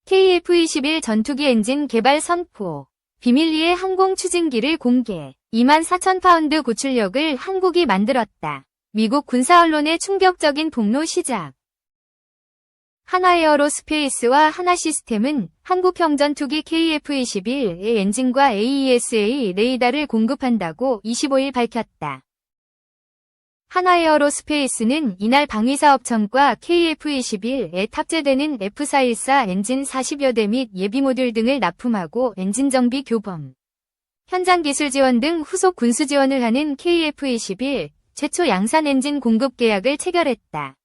KF-21 전투기 엔진 개발 선포. 비밀리에 항공 추진기를 공개. 24,000파운드 고출력을 한국이 만들었다. 미국 군사 언론의 충격적인 폭로 시작. 하나에어로스페이스와 하나시스템은 한국형 전투기 KF-21의 엔진과 AESA 레이더를 공급한다고 25일 밝혔다. 하나에어로스페이스는 이날 방위사업청과 KF-21에 탑재되는 F414 엔진 40여 대 및 예비 모듈 등을 납품하고 엔진 정비 교범, 현장 기술 지원 등 후속 군수 지원을 하는 KF-21 최초 양산 엔진 공급 계약을 체결했다.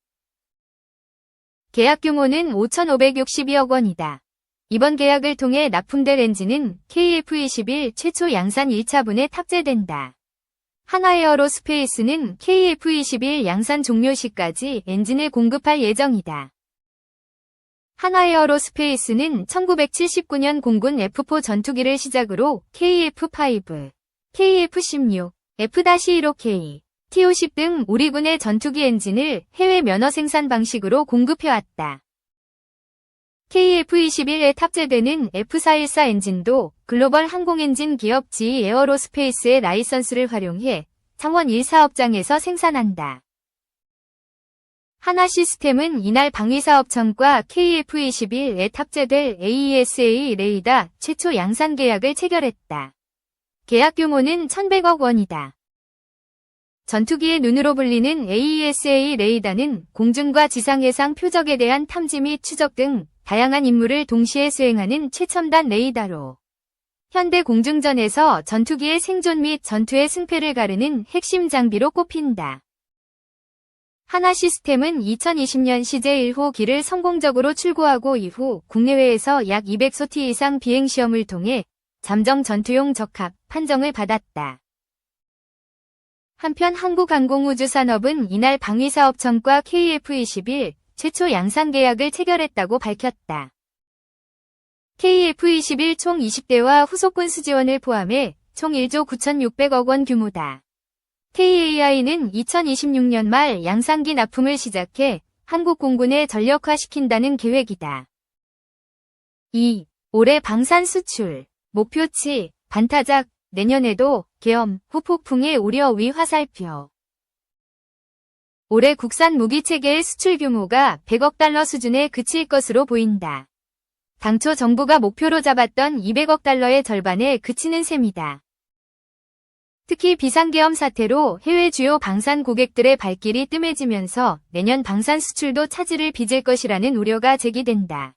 계약 규모는 5,562억 원이다. 이번 계약을 통해 납품될 엔진은 KF-21 최초 양산 1차분에 탑재된다. 하나에어로스페이스는 KF-21 양산 종료 시까지 엔진을 공급할 예정이다. 하나에어로스페이스는 1979년 공군 F4 전투기를 시작으로 KF-5, KF-16, F-15K, T-50 등 우리 군의 전투기 엔진을 해외 면허 생산 방식으로 공급해왔다. KF-21에 탑재되는 F414 엔진도 글로벌 항공엔진 기업 GE 에어로스페이스의 라이선스를 활용해 창원 1사업장에서 생산한다. 하나시스템은 이날 방위사업청과 KF-21에 탑재될 AESA 레이더 최초 양산 계약을 체결했다. 계약 규모는 1,100억 원이다. 전투기의 눈으로 불리는 AESA 레이더는 공중과 지상 해상 표적에 대한 탐지 및 추적 등 다양한 임무를 동시에 수행하는 최첨단 레이더로 현대 공중전에서 전투기의 생존 및 전투의 승패를 가르는 핵심 장비로 꼽힌다. 하나시스템은 2020년 CJ1호기를 성공적으로 출고하고 이후 국내외에서 약 200소티 이상 비행시험을 통해 잠정 전투용 적합 판정을 받았다. 한편 한국항공우주산업은 이날 방위사업청과 KF-21 최초 양산 계약을 체결했다고 밝혔다. KF-21 총 20대와 후속 군수 지원을 포함해 총 1조 9,600억 원 규모다. KAI는 2026년 말 양산기 납품을 시작해 한국 공군에 전력화시킨다는 계획이다. 2. 올해 방산 수출 목표치 반타작 내년에도 계엄, 후폭풍의 우려 위 화살표. 올해 국산 무기체계의 수출 규모가 100억 달러 수준에 그칠 것으로 보인다. 당초 정부가 목표로 잡았던 200억 달러의 절반에 그치는 셈이다. 특히 비상계엄 사태로 해외 주요 방산 고객들의 발길이 뜸해지면서 내년 방산 수출도 차질을 빚을 것이라는 우려가 제기된다.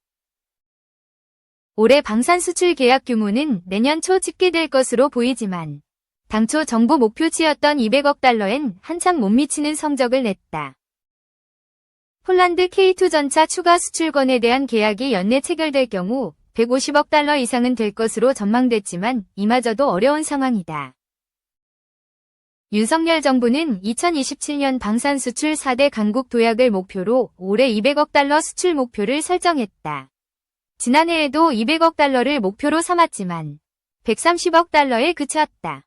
올해 방산 수출 계약 규모는 내년 초 집계될 것으로 보이지만 당초 정부 목표치였던 200억 달러엔 한참 못 미치는 성적을 냈다. 폴란드 K2 전차 추가 수출권에 대한 계약이 연내 체결될 경우 150억 달러 이상은 될 것으로 전망됐지만 이마저도 어려운 상황이다. 윤석열 정부는 2027년 방산 수출 4대 강국 도약을 목표로 올해 200억 달러 수출 목표를 설정했다. 지난해에도 200억 달러를 목표로 삼았지만 130억 달러에 그쳤다.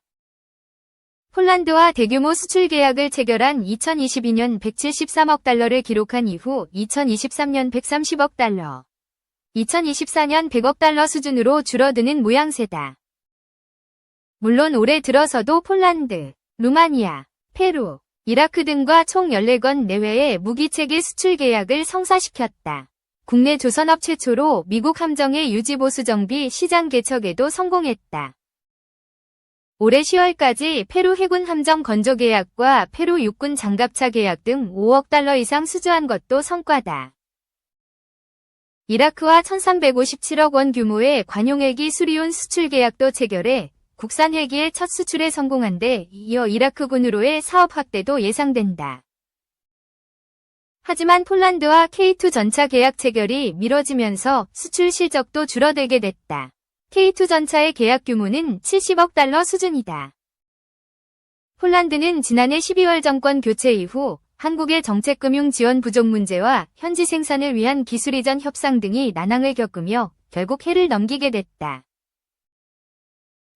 폴란드와 대규모 수출 계약을 체결한 2022년 173억 달러를 기록한 이후 2023년 130억 달러, 2024년 100억 달러 수준으로 줄어드는 모양새다. 물론 올해 들어서도 폴란드, 루마니아, 페루, 이라크 등과 총 14건 내외의 무기체계 수출 계약을 성사시켰다. 국내 조선업 최초로 미국 함정의 유지보수 정비 시장 개척에도 성공했다. 올해 10월까지 페루 해군 함정 건조 계약과 페루 육군 장갑차 계약 등 5억 달러 이상 수주한 것도 성과다. 이라크와 1,357억 원 규모의 관용헬기 수리온 수출 계약도 체결해 국산 헬기의 첫 수출에 성공한 데 이어 이라크군으로의 사업 확대도 예상된다. 하지만 폴란드와 K2 전차 계약 체결이 미뤄지면서 수출 실적도 줄어들게 됐다. K2 전차의 계약 규모는 70억 달러 수준이다. 폴란드는 지난해 12월 정권 교체 이후 한국의 정책금융 지원 부족 문제와 현지 생산을 위한 기술 이전 협상 등이 난항을 겪으며 결국 해를 넘기게 됐다.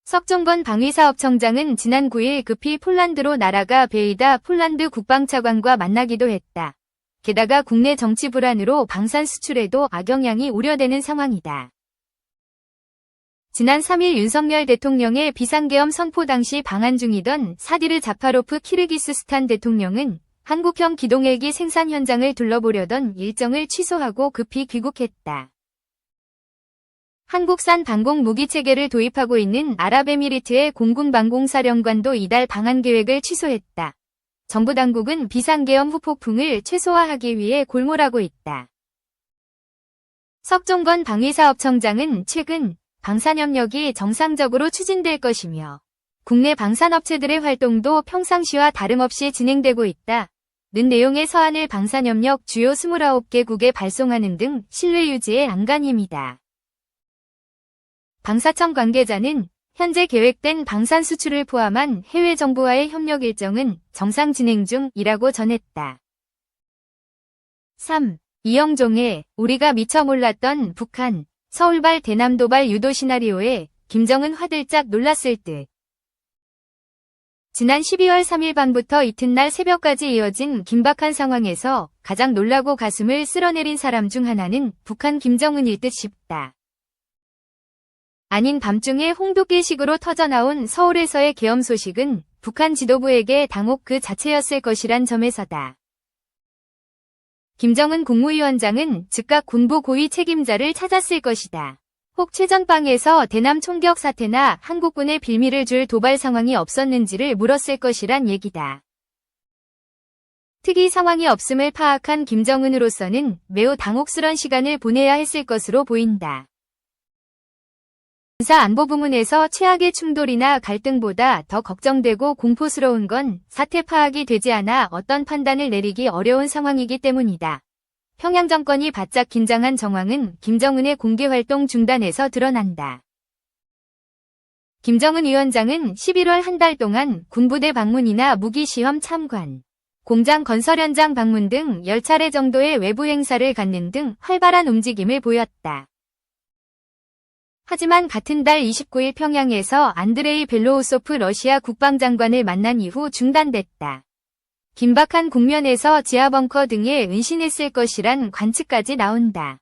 석종건 방위사업청장은 지난 9일 급히 폴란드로 날아가 베이다 폴란드 국방차관과 만나기도 했다. 게다가 국내 정치 불안으로 방산 수출에도 악영향이 우려되는 상황이다. 지난 3일 윤석열 대통령의 비상계엄 선포 당시 방한 중이던 사디르 자파로프 키르기스스탄 대통령은 한국형 기동헬기 생산 현장을 둘러보려던 일정을 취소하고 급히 귀국했다. 한국산 방공 무기 체계를 도입하고 있는 아랍에미리트의 공군방공사령관도 이달 방한 계획을 취소했다. 정부 당국은 비상계엄 후 폭풍을 최소화하기 위해 골몰하고 있다. 석종건 방위사업청장은 최근 방산협력이 정상적으로 추진될 것이며 국내 방산업체들의 활동도 평상시와 다름없이 진행되고 있다. 는 내용의 서한을 방산협력 주요 29개국에 발송하는 등 신뢰 유지에 안간힘이다. 방사청 관계자는 현재 계획된 방산 수출을 포함한 해외 정부와의 협력 일정은 정상 진행 중이라고 전했다. 3. 이영종의 우리가 미처 몰랐던 북한, 서울발 대남도발 유도 시나리오에 김정은 화들짝 놀랐을 듯. 지난 12월 3일 밤부터 이튿날 새벽까지 이어진 긴박한 상황에서 가장 놀라고 가슴을 쓸어내린 사람 중 하나는 북한 김정은일 듯 싶다. 아닌 밤중에 홍두깨식으로 터져나온 서울에서의 계엄 소식은 북한 지도부에게 당혹 그 자체였을 것이란 점에서다. 김정은 국무위원장은 즉각 군부 고위 책임자를 찾았을 것이다. 혹 최전방에서 대남 총격 사태나 한국군에 빌미를 줄 도발 상황이 없었는지를 물었을 것이란 얘기다. 특이 상황이 없음을 파악한 김정은으로서는 매우 당혹스런 시간을 보내야 했을 것으로 보인다. 군사안보부문에서 최악의 충돌이나 갈등보다 더 걱정되고 공포스러운 건 사태 파악이 되지 않아 어떤 판단을 내리기 어려운 상황이기 때문이다. 평양 정권이 바짝 긴장한 정황은 김정은의 공개활동 중단에서 드러난다. 김정은 위원장은 11월 한 달 동안 군부대 방문이나 무기시험 참관, 공장 건설 현장 방문 등 10차례 정도의 외부 행사를 갖는 등 활발한 움직임을 보였다. 하지만 같은 달 29일 평양에서 안드레이 벨로우소프 러시아 국방장관을 만난 이후 중단됐다. 긴박한 국면에서 지하벙커 등에 은신했을 것이란 관측까지 나온다.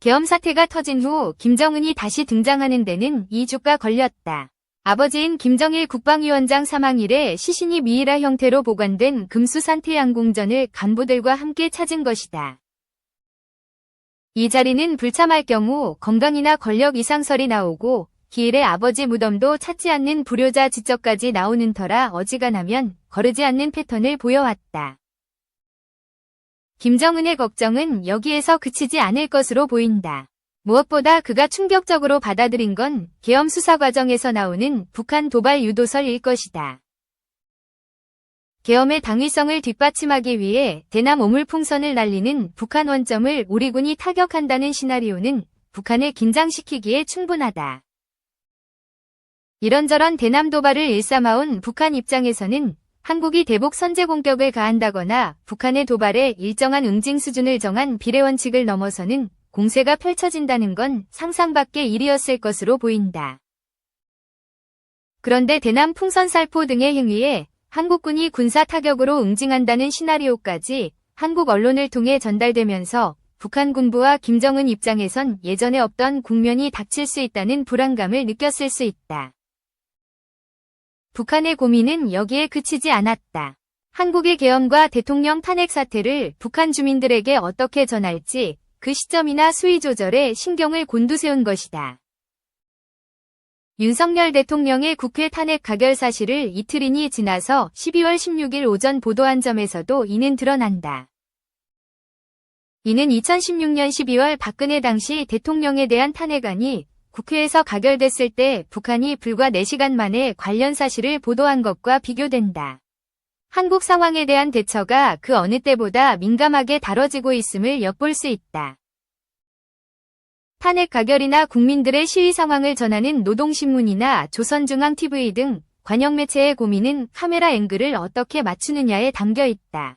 계엄 사태가 터진 후 김정은이 다시 등장하는 데는 2주가 걸렸다. 아버지인 김정일 국방위원장 사망 이래 시신이 미이라 형태로 보관된 금수산 태양궁전을 간부들과 함께 찾은 것이다. 이 자리는 불참할 경우 건강이나 권력 이상설이 나오고 기일에 아버지 무덤도 찾지 않는 불효자 지적까지 나오는 터라 어지간하면 거르지 않는 패턴을 보여왔다. 김정은의 걱정은 여기에서 그치지 않을 것으로 보인다. 무엇보다 그가 충격적으로 받아들인 건 계엄 수사 과정에서 나오는 북한 도발 유도설일 것이다. 계엄의 당위성을 뒷받침하기 위해 대남 오물풍선을 날리는 북한 원점을 우리 군이 타격한다는 시나리오는 북한을 긴장시키기에 충분하다. 이런저런 대남 도발을 일삼아온 북한 입장에서는 한국이 대북 선제 공격을 가한다거나 북한의 도발에 일정한 응징 수준을 정한 비례 원칙을 넘어서는 공세가 펼쳐진다는 건 상상 밖의 일이었을 것으로 보인다. 그런데 대남 풍선 살포 등의 행위에 한국군이 군사 타격으로 응징한다는 시나리오까지 한국 언론을 통해 전달되면서 북한 군부와 김정은 입장에선 예전에 없던 국면이 닥칠 수 있다는 불안감을 느꼈을 수 있다. 북한의 고민은 여기에 그치지 않았다. 한국의 계엄과 대통령 탄핵 사태를 북한 주민들에게 어떻게 전할지 그 시점이나 수위 조절에 신경을 곤두세운 것이다. 윤석열 대통령의 국회 탄핵 가결 사실을 이틀이니 지나서 12월 16일 오전 보도한 점에서도 이는 드러난다. 이는 2016년 12월 박근혜 당시 대통령에 대한 탄핵안이 국회에서 가결됐을 때 북한이 불과 4시간 만에 관련 사실을 보도한 것과 비교된다. 한국 상황에 대한 대처가 그 어느 때보다 민감하게 다뤄지고 있음을 엿볼 수 있다. 탄핵 가결이나 국민들의 시위 상황을 전하는 노동신문이나 조선중앙TV 등 관영 매체의 고민은 카메라 앵글을 어떻게 맞추느냐에 담겨 있다.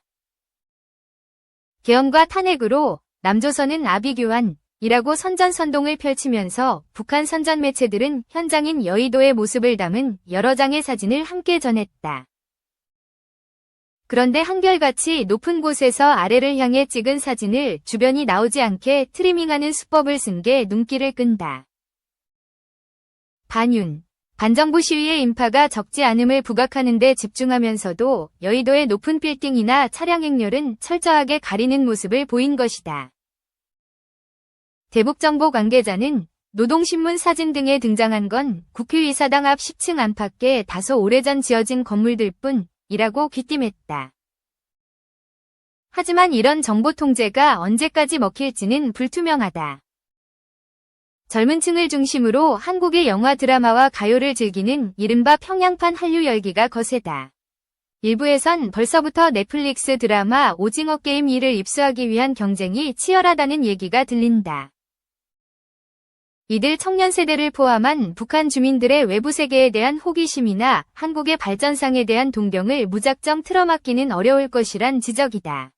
계엄과 탄핵으로 남조선은 아비규환이라고 선전선동을 펼치면서 북한 선전 매체들은 현장인 여의도의 모습을 담은 여러 장의 사진을 함께 전했다. 그런데 한결같이 높은 곳에서 아래를 향해 찍은 사진을 주변이 나오지 않게 트리밍하는 수법을 쓴 게 눈길을 끈다. 반윤. 반정부 시위의 인파가 적지 않음을 부각하는 데 집중하면서도 여의도의 높은 빌딩이나 차량 행렬은 철저하게 가리는 모습을 보인 것이다. 대북정보 관계자는 노동신문 사진 등에 등장한 건 국회의사당 앞 10층 안팎에 다소 오래전 지어진 건물들 뿐이라고 귀띔했다. 하지만 이런 정보 통제가 언제까지 먹힐지는 불투명하다. 젊은 층을 중심으로 한국의 영화 드라마와 가요를 즐기는 이른바 평양판 한류 열기가 거세다. 일부에선 벌써부터 넷플릭스 드라마 오징어 게임 2를 입수하기 위한 경쟁이 치열하다는 얘기가 들린다. 이들 청년 세대를 포함한 북한 주민들의 외부 세계에 대한 호기심이나 한국의 발전상에 대한 동경을 무작정 틀어막기는 어려울 것이란 지적이다.